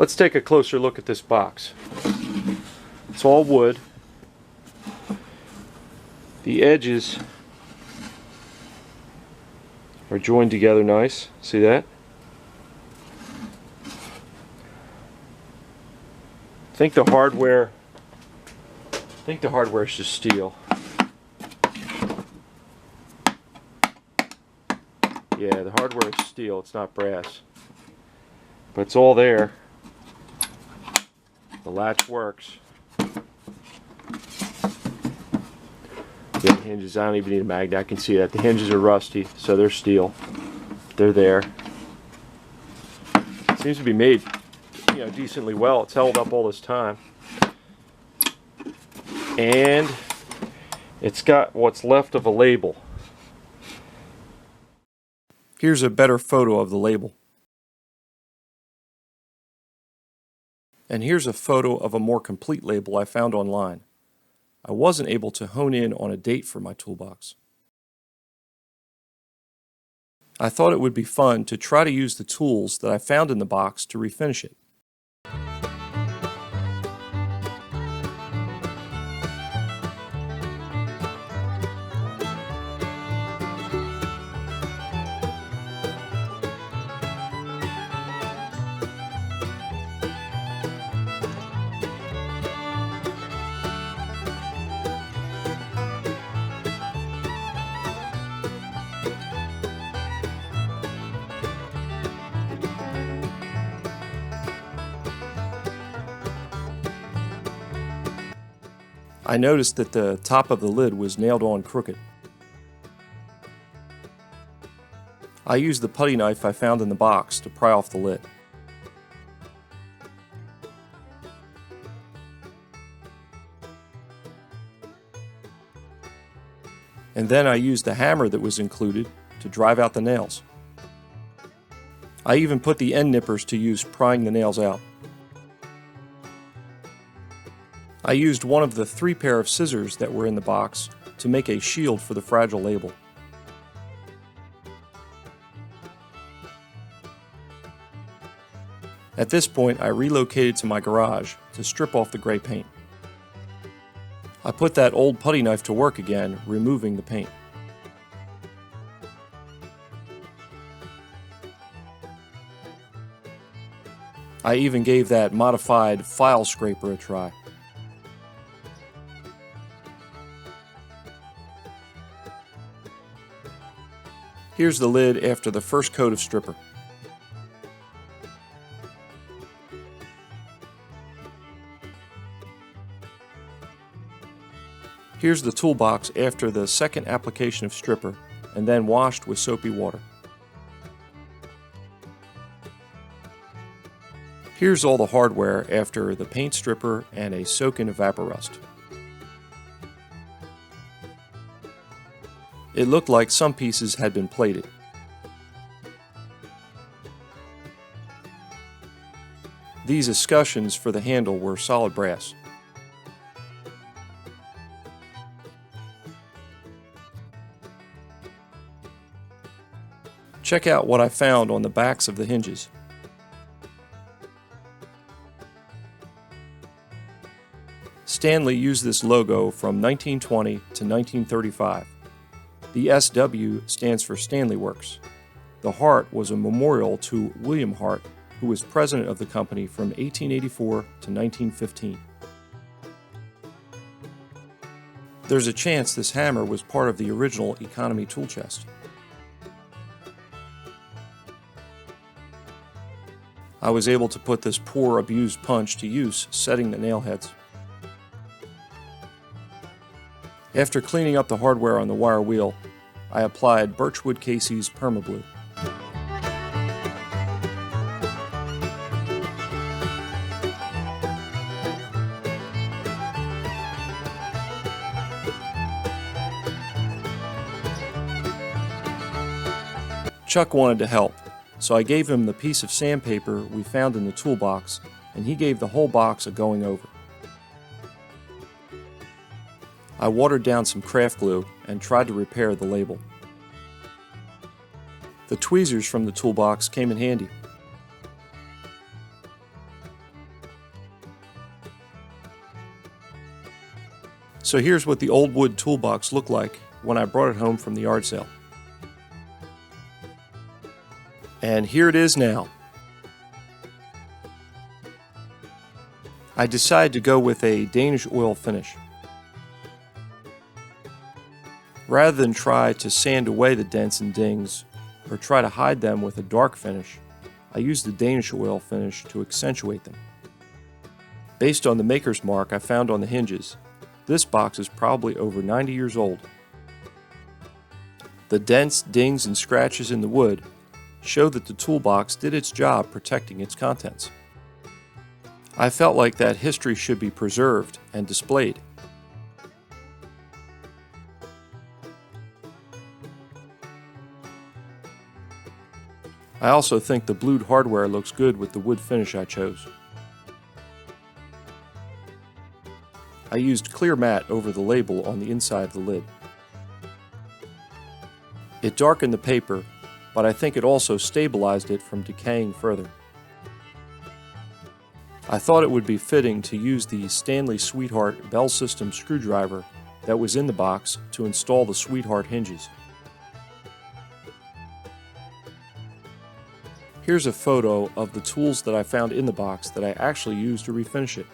Let's take a closer look at this box. It's all wood. The edges are joined together nice. See that? I think the hardware is just steel. Yeah, the hardware is steel, it's not brass. But it's all there. The latch works. The hinges, I don't even need a magnet, I can see that. The hinges are rusty, so they're steel. They're there. It seems to be made, decently well. It's held up all this time. And it's got what's left of a label. Here's a better photo of the label. And here's a photo of a more complete label I found online. I wasn't able to hone in on a date for my toolbox. I thought it would be fun to try to use the tools that I found in the box to refinish it. I noticed that the top of the lid was nailed on crooked. I used the putty knife I found in the box to pry off the lid. And then I used the hammer that was included to drive out the nails. I even put the end nippers to use prying the nails out. I used one of the 3 pair of scissors that were in the box to make a shield for the fragile label. At this point, I relocated to my garage to strip off the gray paint. I put that old putty knife to work again, removing the paint. I even gave that modified file scraper a try. Here's the lid after the first coat of stripper. Here's the toolbox after the second application of stripper and then washed with soapy water. Here's all the hardware after the paint stripper and a soak-in evaporust. It looked like some pieces had been plated. These escutcheons for the handle were solid brass. Check out what I found on the backs of the hinges. Stanley used this logo from 1920 to 1935. The SW stands for Stanley Works. The heart was a memorial to William Hart, who was president of the company from 1884 to 1915. There's a chance this hammer was part of the original economy tool chest. I was able to put this poor abused punch to use setting the nail heads. After cleaning up the hardware on the wire wheel, I applied Birchwood Casey's Permablue. Chuck wanted to help, so I gave him the piece of sandpaper we found in the toolbox, and he gave the whole box a going over. I watered down some craft glue and tried to repair the label. The tweezers from the toolbox came in handy. So here's what the old wood toolbox looked like when I brought it home from the yard sale. And here it is now. I decided to go with a Danish oil finish. Rather than try to sand away the dents and dings or try to hide them with a dark finish, I used the Danish oil finish to accentuate them. Based on the maker's mark I found on the hinges, this box is probably over 90 years old. The dents, dings, and scratches in the wood show that the toolbox did its job protecting its contents. I felt like that history should be preserved and displayed. I also think the blued hardware looks good with the wood finish I chose. I used clear matte over the label on the inside of the lid. It darkened the paper, but I think it also stabilized it from decaying further. I thought it would be fitting to use the Stanley Sweetheart Bell System screwdriver that was in the box to install the Sweetheart hinges. Here's a photo of the tools that I found in the box that I actually used to refinish it.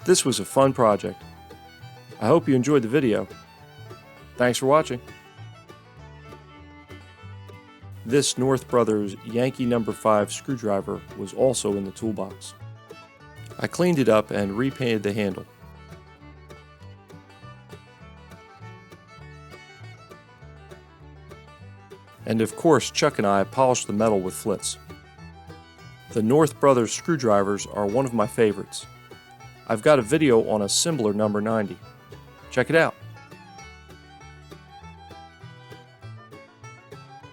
This was a fun project. I hope you enjoyed the video. Thanks for watching. This North Brothers Yankee No. 5 screwdriver was also in the toolbox. I cleaned it up and repainted the handle. And of course, Chuck and I polished the metal with flitz. The North Brothers screwdrivers are one of my favorites. I've got a video on a Assembler No. 90. Check it out.